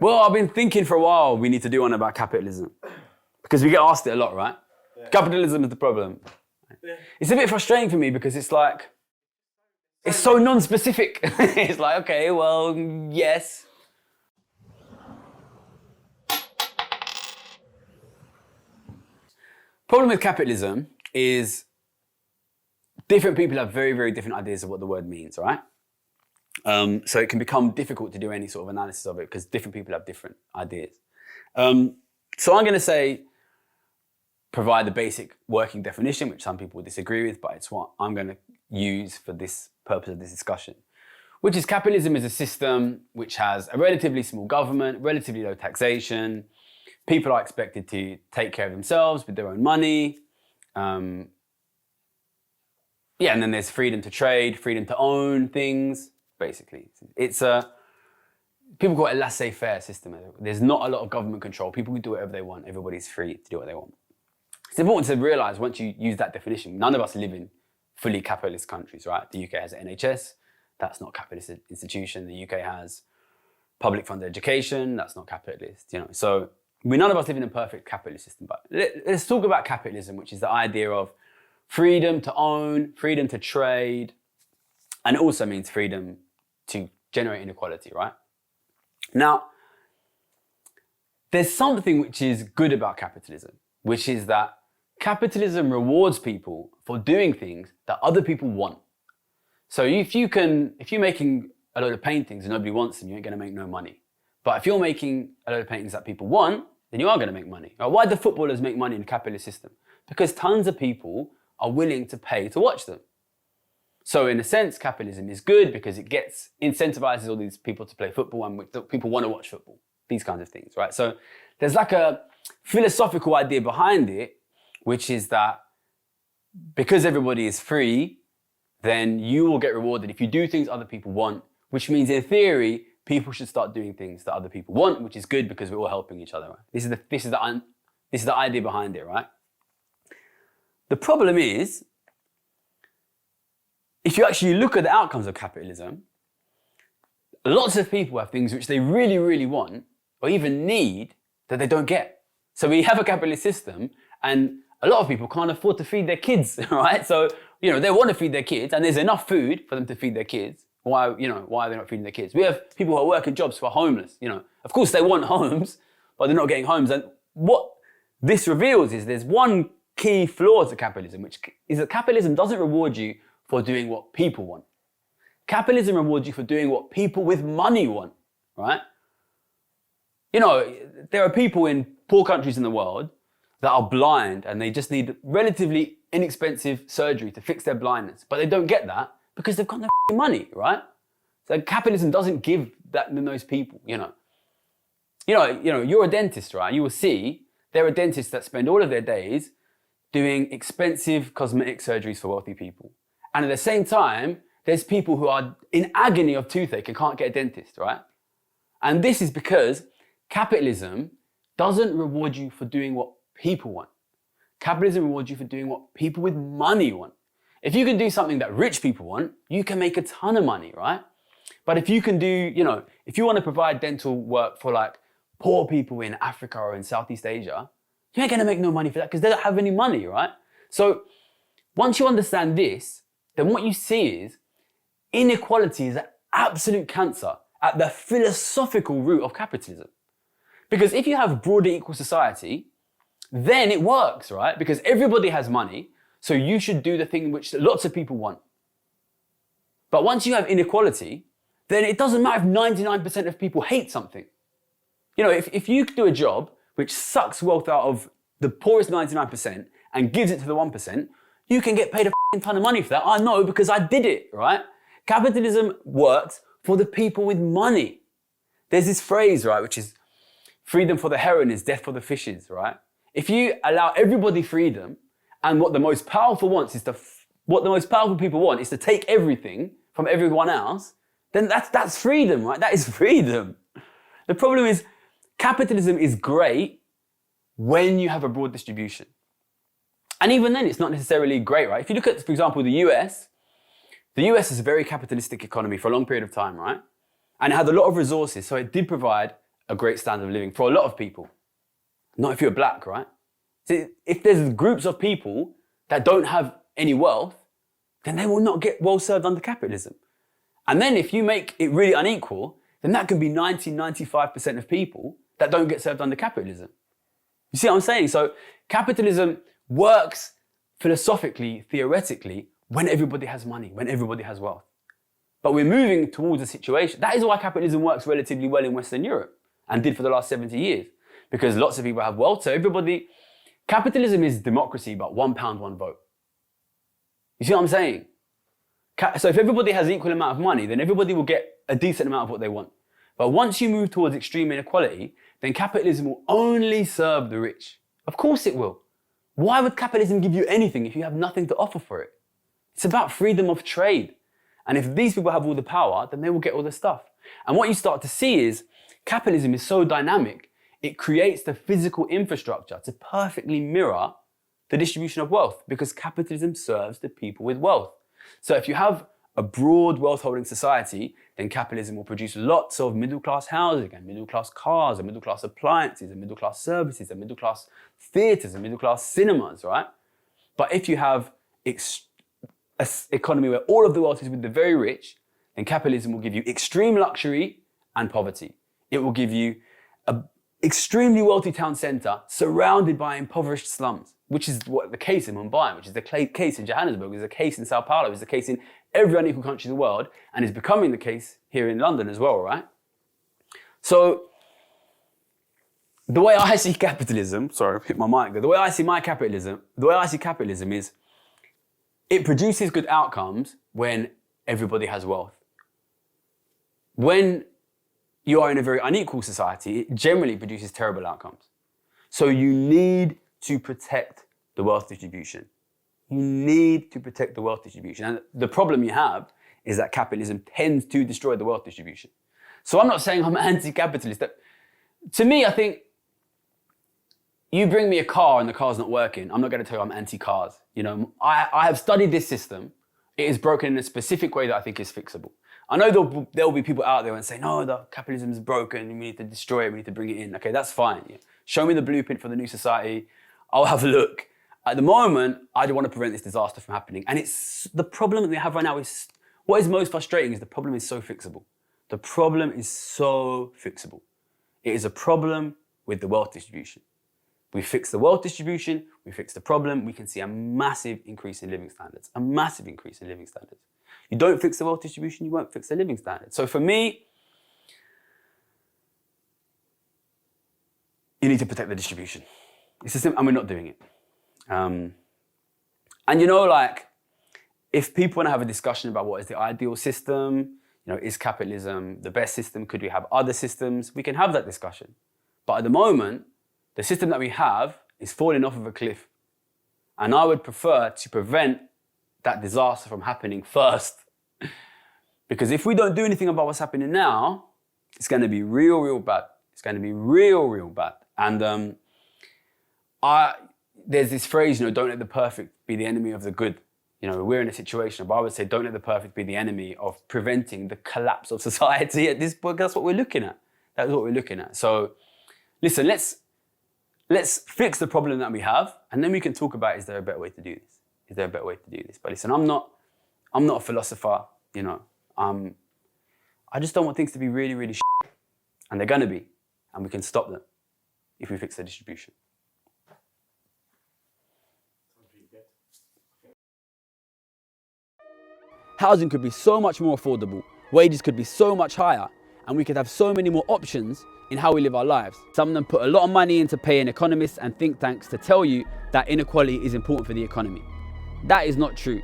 Well, I've been thinking for a while we need to do one about capitalism. Because we get asked it a lot, right? Yeah. Capitalism is the problem. Yeah. It's a bit frustrating for me because it's like, it's so non-specific. It's like, okay, well, yes. Problem with capitalism is different people have very, very different ideas of what the word means, right? So it can become difficult to do any sort of analysis of it because different people have different ideas. So I'm going to say, provide the basic working definition, which some people disagree with, but it's what I'm going to use for this purpose of this discussion, which is capitalism is a system which has a relatively small government, relatively low taxation. People are expected to take care of themselves with their own money. And then there's freedom to trade, freedom to own things, basically. It's people call it a laissez-faire system. There's not a lot of government control. People can do whatever they want. Everybody's free to do what they want. It's important to realize once you use that definition, none of us live in fully capitalist countries, right? The UK has an NHS. That's not a capitalist institution. The UK has public funded education. That's not capitalist, So none of us live in a perfect capitalist system, but let's talk about capitalism, which is the idea of freedom to own, freedom to trade, and it also means freedom to generate inequality, right? Now, there's something which is good about capitalism, which is that capitalism rewards people for doing things that other people want. So if you're making a load of paintings and nobody wants them, you ain't gonna make no money. But if you're making a load of paintings that people want, then you are gonna make money. Why do footballers make money in the capitalist system? Because tons of people are willing to pay to watch them. So in a sense, capitalism is good because it incentivizes all these people to play football and people want to watch football, these kinds of things, right? So there's like a philosophical idea behind it, which is that because everybody is free, then you will get rewarded if you do things other people want, which means in theory, people should start doing things that other people want, which is good because we're all helping each other, right? This is the idea behind it, right? The problem is, if you actually look at the outcomes of capitalism, lots of people have things which they really, really want or even need that they don't get. So we have a capitalist system and a lot of people can't afford to feed their kids, right? So, they want to feed their kids and there's enough food for them to feed their kids. Why are they not feeding their kids? We have people who are working jobs who are homeless, Of course they want homes, but they're not getting homes. And what this reveals is there's one key flaw to capitalism, which is that capitalism doesn't reward you for doing what people want. Capitalism rewards you for doing what people with money want, right? There are people in poor countries in the world that are blind and they just need relatively inexpensive surgery to fix their blindness, but they don't get that because they've got no money, right? So capitalism doesn't give that to those people, You're a dentist, right? You will see there are dentists that spend all of their days doing expensive cosmetic surgeries for wealthy people. And at the same time, there's people who are in agony of toothache and can't get a dentist, right? And this is because capitalism doesn't reward you for doing what people want. Capitalism rewards you for doing what people with money want. If you can do something that rich people want, you can make a ton of money, right? But if you can do, if you want to provide dental work for like poor people in Africa or in Southeast Asia, you ain't gonna make no money for that because they don't have any money, right? So once you understand this, then what you see is inequality is an absolute cancer at the philosophical root of capitalism. Because if you have broader equal society, then it works, right? Because everybody has money, so you should do the thing which lots of people want. But once you have inequality, then it doesn't matter if 99% of people hate something. If you do a job which sucks wealth out of the poorest 99% and gives it to the 1%, you can get paid a ton of money for that. I know because I did it, right? Capitalism works for the people with money. There's this phrase, right, which is freedom for the heron is death for the fishes, right? If you allow everybody freedom and what the most powerful people want is to take everything from everyone else, then that's freedom, right? That is freedom. The problem is capitalism is great when you have a broad distribution. And even then, it's not necessarily great, right? If you look at, for example, the US is a very capitalistic economy for a long period of time, right? And it had a lot of resources, so it did provide a great standard of living for a lot of people. Not if you're black, right? See, if there's groups of people that don't have any wealth, then they will not get well served under capitalism. And then if you make it really unequal, then that can be 95% of people that don't get served under capitalism. You see what I'm saying? So capitalism works philosophically, theoretically, when everybody has money, when everybody has wealth. But we're moving towards a situation. That is why capitalism works relatively well in Western Europe and did for the last 70 years. Because lots of people have wealth. So capitalism is democracy, but £1, one vote. You see what I'm saying? So if everybody has equal amount of money, then everybody will get a decent amount of what they want. But once you move towards extreme inequality, then capitalism will only serve the rich. Of course it will. Why would capitalism give you anything if you have nothing to offer for it? It's about freedom of trade. And if these people have all the power, then they will get all the stuff. And what you start to see is capitalism is so dynamic, it creates the physical infrastructure to perfectly mirror the distribution of wealth because capitalism serves the people with wealth. So if you have a broad wealth-holding society, then capitalism will produce lots of middle-class housing and middle-class cars and middle-class appliances and middle-class services and middle-class theatres and middle-class cinemas, right? But if you have an economy where all of the wealth is with the very rich, then capitalism will give you extreme luxury and poverty. It will give you an extremely wealthy town centre surrounded by impoverished slums, which is what the case in Mumbai, which is the case in Johannesburg, which is the case in Sao Paulo, which is the case in every unequal country in the world, and is becoming the case here in London as well, right? So, the way I see capitalism, sorry, I hit my mic there, the way I see capitalism is it produces good outcomes when everybody has wealth. When you are in a very unequal society, it generally produces terrible outcomes. So you need to protect the wealth distribution. You need to protect the wealth distribution. And the problem you have is that capitalism tends to destroy the wealth distribution. So I'm not saying I'm anti-capitalist. To me, I think you bring me a car and the car's not working, I'm not going to tell you I'm anti-cars. You know, I have studied this system. It is broken in a specific way that I think is fixable. I know there'll be people out there and say, no, the capitalism is broken, we need to destroy it, we need to bring it in. Okay, that's fine. Yeah. Show me the blueprint for the new society. I'll have a look. At the moment, I don't want to prevent this disaster from happening. And it's the problem that we have right now is, what is most frustrating is the problem is so fixable. The problem is so fixable. It is a problem with the wealth distribution. We fix the wealth distribution, we fix the problem, we can see a massive increase in living standards. A massive increase in living standards. You don't fix the wealth distribution, you won't fix the living standards. So for me, you need to protect the distribution. It's a simple, and we're not doing it. And you know, like, if people want to have a discussion about what is the ideal system, you know, is capitalism the best system? Could we have other systems? We can have that discussion. But at the moment, the system that we have is falling off of a cliff. And I would prefer to prevent that disaster from happening first. Because if we don't do anything about what's happening now, it's going to be real, real bad. It's going to be real, real bad. And there's this phrase, you know, don't let the perfect be the enemy of the good. You know, we're in a situation, but I would say don't let the perfect be the enemy of preventing the collapse of society at this point. That's what we're looking at. That's what we're looking at. So listen, let's fix the problem that we have, and then we can talk about, is there a better way to do this? Is there a better way to do this? But listen, I'm not a philosopher, you know. I just don't want things to be really, really shit. And they're going to be. And we can stop them if we fix the distribution. Housing could be so much more affordable, wages could be so much higher, and we could have so many more options in how we live our lives. Some of them put a lot of money into paying economists and think tanks to tell you that inequality is important for the economy. That is not true.